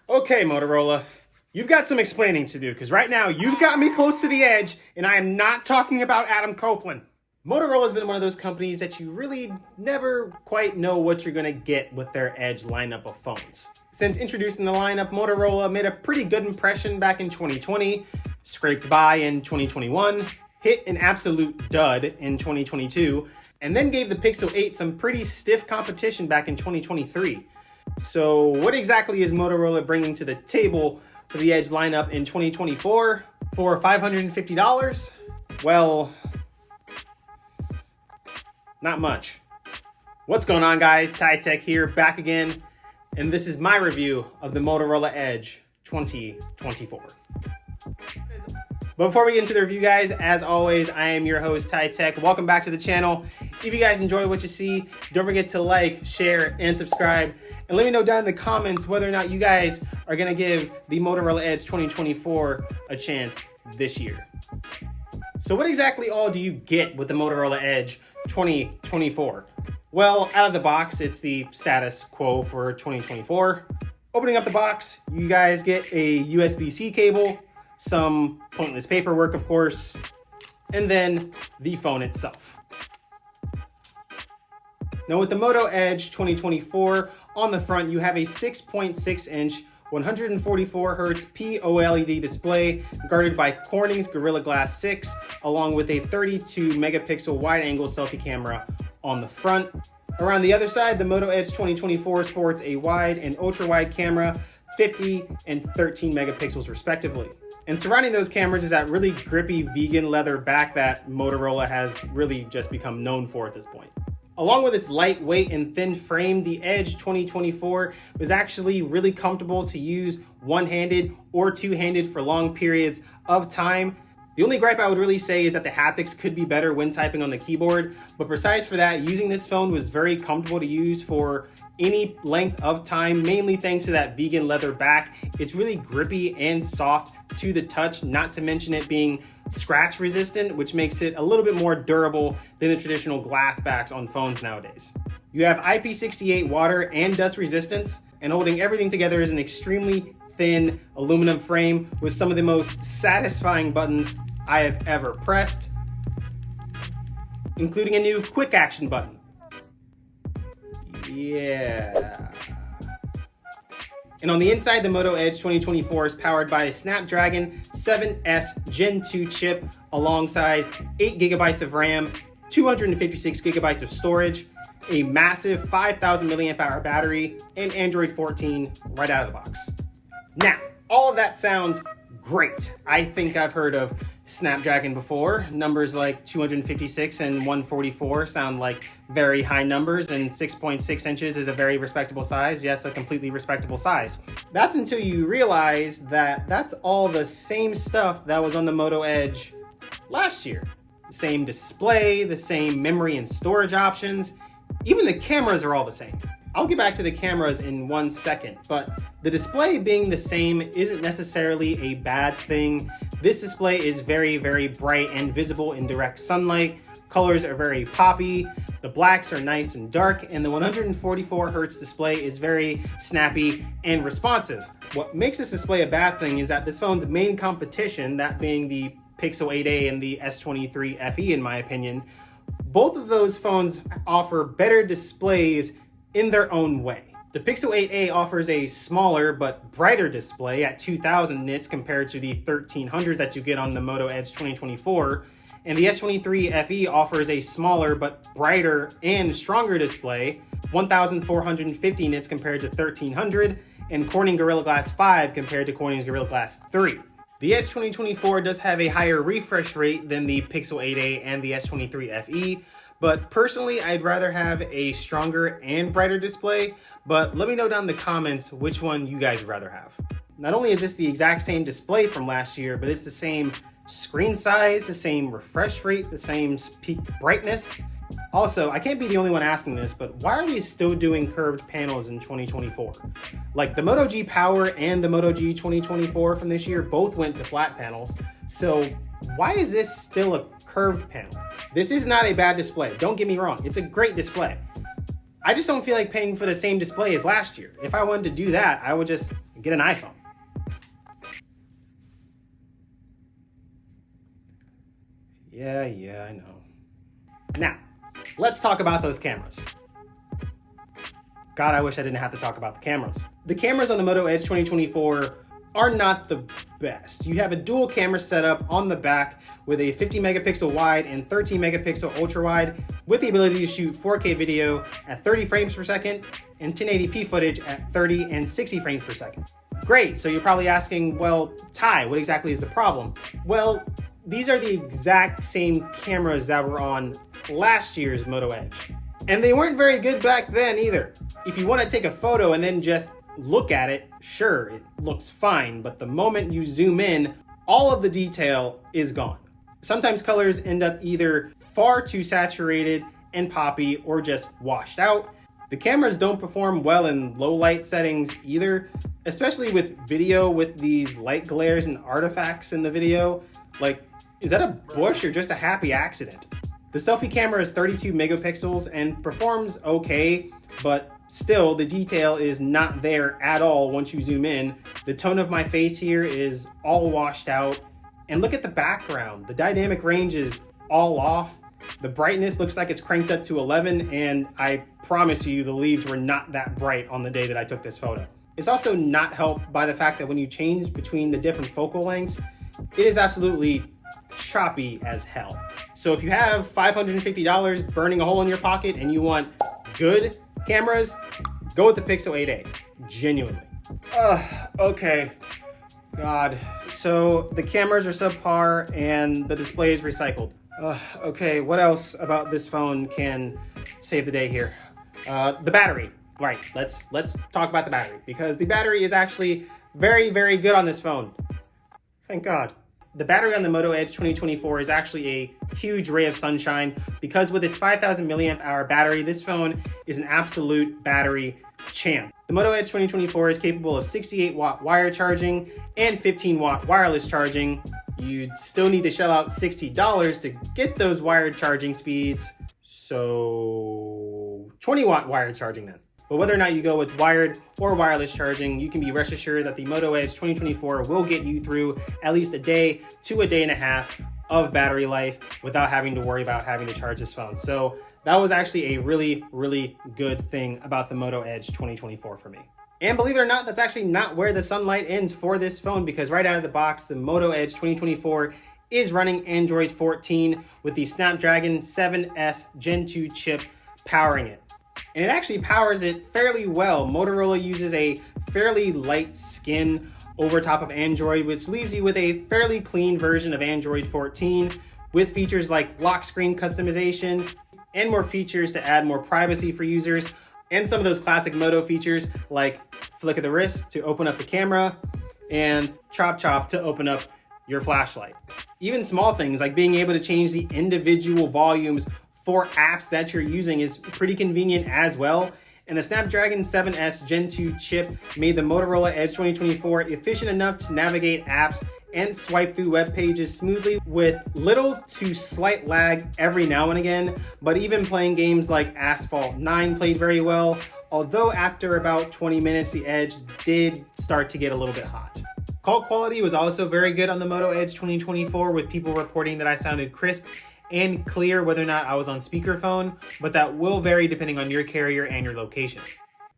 Okay, Motorola, you've got some explaining to do, because right now you've got me close to the edge, and I am not talking about Adam Copeland. Motorola's been one of those companies that you really never quite know what you're gonna get with their Edge lineup of phones. Since introducing the lineup, Motorola made a pretty good impression back in 2020, scraped by in 2021, hit an absolute dud in 2022, and then gave the Pixel 8 some pretty stiff competition back in 2023. So what exactly is Motorola bringing to the table for the Edge lineup in 2024 for $550? Well, not much. What's going on, guys? TyTech here, back again, and this is my review of the Motorola Edge 2024. But before we get into the review, guys, as always, I am your host, TyTech. Welcome back to the channel. If you guys enjoy what you see, don't forget to like, share, and subscribe. And let me know down in the comments whether or not you guys are gonna give the Motorola Edge 2024 a chance this year. So what exactly all do you get with the Motorola Edge 2024? Well, out of the box, it's the status quo for 2024. Opening up the box, you guys get a USB-C cable, some pointless paperwork, of course, and then the phone itself. Now with the Moto Edge 2024, on the front you have a 6.6-inch 144 Hz POLED display guarded by Corning's Gorilla Glass 6, along with a 32 megapixel wide-angle selfie camera on the front. Around the other side, the Moto Edge 2024 sports a wide and ultra-wide camera, 50 and 13 megapixels respectively. And surrounding those cameras is that really grippy vegan leather back that Motorola has really just become known for at this point. Along with its lightweight and thin frame, the Edge 2024 was actually really comfortable to use one-handed or two-handed for long periods of time. The only gripe I would really say is that the haptics could be better when typing on the keyboard, but besides for that, using this phone was very comfortable to use for any length of time, mainly thanks to that vegan leather back. It's really grippy and soft to the touch, not to mention it being scratch resistant, which makes it a little bit more durable than the traditional glass backs on phones nowadays. You have IP68 water and dust resistance, and holding everything together is an extremely thin aluminum frame with some of the most satisfying buttons I have ever pressed, including a new quick action button. Yeah. And on the inside, the Moto Edge 2024 is powered by a Snapdragon 7S Gen 2 chip alongside 8 gigabytes of RAM, 256 gigabytes of storage, a massive 5,000 milliamp hour battery, and Android 14 right out of the box. Now, all of that sounds great. I think I've heard of Snapdragon before. Numbers like 256 and 144 sound like very high numbers, and 6.6 inches is a very respectable size. Yes, a completely respectable size. That's until you realize that that's all the same stuff that was on the Moto Edge last year. The same display, the same memory and storage options, even the cameras are all the same. I'll get back to the cameras in 1 second, but the display being the same isn't necessarily a bad thing. This display is very, very bright and visible in direct sunlight. Colors are very poppy. The blacks are nice and dark, and the 144 Hz display is very snappy and responsive. What makes this display a bad thing is that this phone's main competition, that being the Pixel 8a and the S23 FE in my opinion, both of those phones offer better displays in their own way. The Pixel 8a offers a smaller but brighter display at 2000 nits compared to the 1300 that you get on the Moto Edge 2024, and the S23 FE offers a smaller but brighter and stronger display, 1450 nits compared to 1300, and Corning Gorilla Glass 5 compared to Corning's Gorilla Glass 3. The Edge 2024 does have a higher refresh rate than the Pixel 8a and the S23 FE, but personally, I'd rather have a stronger and brighter display, but let me know down in the comments which one you guys would rather have. Not only is this the exact same display from last year, but it's the same screen size, the same refresh rate, the same peak brightness. Also, I can't be the only one asking this, but why are we still doing curved panels in 2024? Like the Moto G Power and the Moto G 2024 from this year both went to flat panels, so why is this still a curved panel? This is not a bad display, don't get me wrong, it's a great display. I just don't feel like paying for the same display as last year. If I wanted to do that, I would just get an iPhone. Yeah, I know. Now, let's talk about those cameras. God, I wish I didn't have to talk about the cameras. The cameras on the Moto Edge 2024 are not the best. You have a dual camera setup on the back with a 50 megapixel wide and 13 megapixel ultra wide with the ability to shoot 4K video at 30 frames per second and 1080p footage at 30 and 60 frames per second. Great, so you're probably asking, well, Ty, what exactly is the problem? Well, these are the exact same cameras that were on last year's Moto Edge. And they weren't very good back then either. If you want to take a photo and then just look at it, sure, it looks fine, but the moment you zoom in, all of the detail is gone. Sometimes colors end up either far too saturated and poppy or just washed out. The cameras don't perform well in low light settings either, especially with video with these light glares and artifacts in the video. Like, is that a bush or just a happy accident? The selfie camera is 32 megapixels and performs okay, but still the detail is not there at all once you zoom in. The tone of my face here is all washed out. And look at the background. The dynamic range is all off. The brightness looks like it's cranked up to 11, and I promise you the leaves were not that bright on the day that I took this photo. It's also not helped by the fact that when you change between the different focal lengths, it is absolutely choppy as hell. So if you have $550 burning a hole in your pocket and you want good cameras, go with the Pixel 8a. Genuinely. Okay. God. So the cameras are subpar and the display is recycled. Okay, what else about this phone can save the day here? The battery. Right, let's talk about the battery, because the battery is actually very, very good on this phone. Thank God. The battery on the Moto Edge 2024 is actually a huge ray of sunshine, because with its 5,000 milliamp hour battery, this phone is an absolute battery champ. The Moto Edge 2024 is capable of 68 watt wire charging and 15 watt wireless charging. You'd still need to shell out $60 to get those wired charging speeds, so 20 watt wired charging then. But whether or not you go with wired or wireless charging, you can be rest assured that the Moto Edge 2024 will get you through at least a day to a day and a half of battery life without having to worry about having to charge this phone. So that was actually a really, really good thing about the Moto Edge 2024 for me. And believe it or not, that's actually not where the sunlight ends for this phone, because right out of the box, the Moto Edge 2024 is running Android 14 with the Snapdragon 7S Gen 2 chip powering it. And it actually powers it fairly well. Motorola uses a fairly light skin over top of Android, which leaves you with a fairly clean version of Android 14 with features like lock screen customization and more features to add more privacy for users, and some of those classic Moto features like flick of the wrist to open up the camera and chop to open up your flashlight. Even small things like being able to change the individual volumes for apps that you're using is pretty convenient as well. And the Snapdragon 7S Gen 2 chip made the Motorola Edge 2024 efficient enough to navigate apps and swipe through web pages smoothly with little to slight lag every now and again. But even playing games like Asphalt 9 played very well, although after about 20 minutes, the Edge did start to get a little bit hot. Call quality was also very good on the Moto Edge 2024, with people reporting that I sounded crisp and clear whether or not I was on speakerphone, but that will vary depending on your carrier and your location.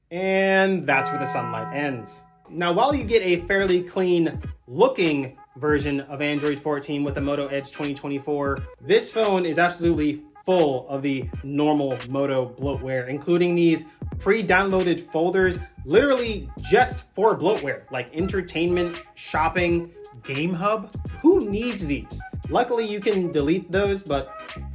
And that's where the sunlight ends. Now, while you get a fairly clean looking version of Android 14 with the Moto Edge 2024, this phone is absolutely full of the normal Moto bloatware, including these pre-downloaded folders literally just for bloatware, like entertainment, shopping, game hub. Who needs these? Luckily, you can delete those, but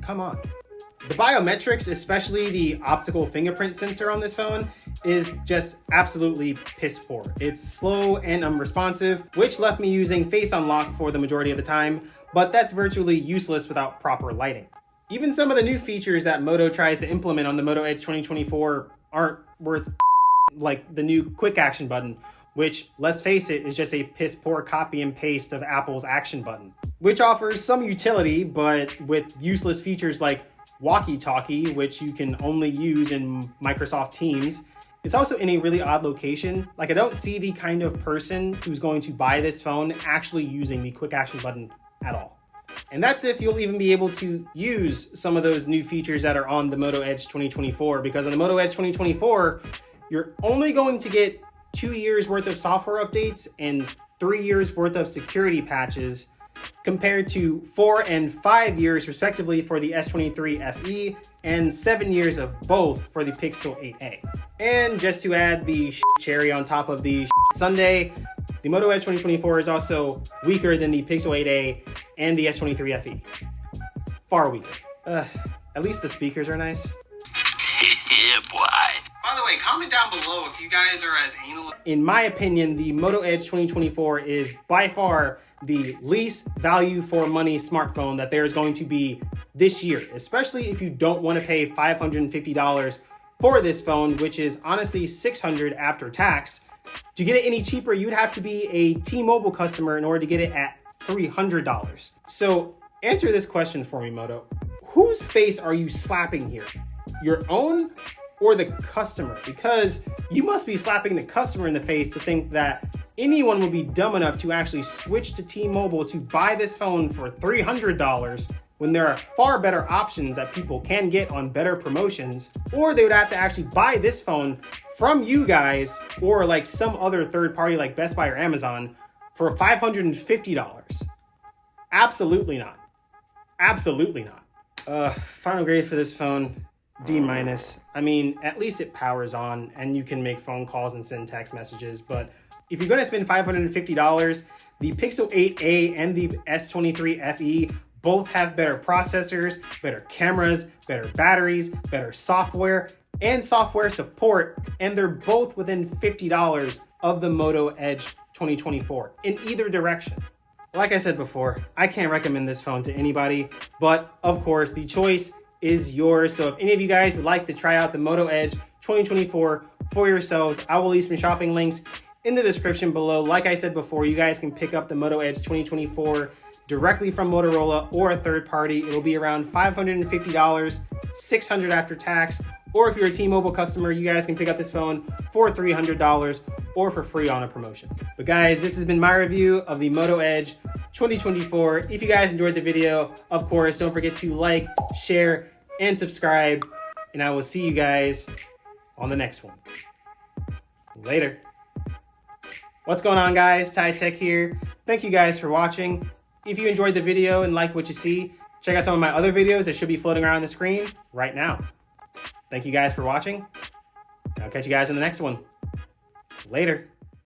come on. The biometrics, especially the optical fingerprint sensor on this phone, is just absolutely piss poor. It's slow and unresponsive, which left me using Face Unlock for the majority of the time, but that's virtually useless without proper lighting. Even some of the new features that Moto tries to implement on the Moto Edge 2024 aren't worth like the new quick action button, which, let's face it, is just a piss poor copy and paste of Apple's action button, which offers some utility, but with useless features like walkie-talkie, which you can only use in Microsoft Teams. It's also in a really odd location. Like, I don't see the kind of person who's going to buy this phone actually using the quick action button at all. And that's if you'll even be able to use some of those new features that are on the Moto Edge 2024, because on the Moto Edge 2024, you're only going to get 2 years worth of software updates and 3 years worth of security patches, compared to 4 and 5 years respectively for the S23 FE and 7 years of both for the Pixel 8a. And just to add the cherry on top of the sundae, the Moto Edge 2024 is also weaker than the Pixel 8a and the S23 FE. Far weaker. At least the speakers are nice. Yeah, boy. By the way, comment down below if you guys are as anal. In my opinion, the Moto Edge 2024 is by far the least value for money smartphone that there is going to be this year, especially if you don't want to pay $550 for this phone, which is honestly $600 after tax. To get it any cheaper, you'd have to be a T-Mobile customer in order to get it at $300. So answer this question for me, Moto. Whose face are you slapping here? Your own or the customer? Because you must be slapping the customer in the face to think that anyone would be dumb enough to actually switch to T-Mobile to buy this phone for $300 when there are far better options that people can get on better promotions, or they would have to actually buy this phone from you guys or like some other third party like Best Buy or Amazon for $550. Absolutely not. Absolutely not. Final grade for this phone, D-. I mean, at least it powers on and you can make phone calls and send text messages, but if you're going to spend $550, the Pixel 8a and the S23 FE both have better processors, better cameras, better batteries, better software, and software support, and they're both within $50 of the Moto Edge 2024 in either direction. Like I said before, I can't recommend this phone to anybody, but of course the choice is yours. So if any of you guys would like to try out the Moto Edge 2024 for yourselves, I will leave some shopping links in the description below. Like I said before, you guys can pick up the Moto Edge 2024 directly from Motorola or a third party. It'll be around $550, $600 after tax. Or if you're a T-Mobile customer, you guys can pick up this phone for $300 or for free on a promotion. But guys, this has been my review of the Moto Edge 2024. If you guys enjoyed the video, of course, don't forget to like, share, and subscribe. And I will see you guys on the next one. Later. What's going on, guys? Ty Tech here. Thank you guys for watching. If you enjoyed the video and like what you see, check out some of my other videos that should be floating around the screen right now. Thank you guys for watching. I'll catch you guys in the next one. Later.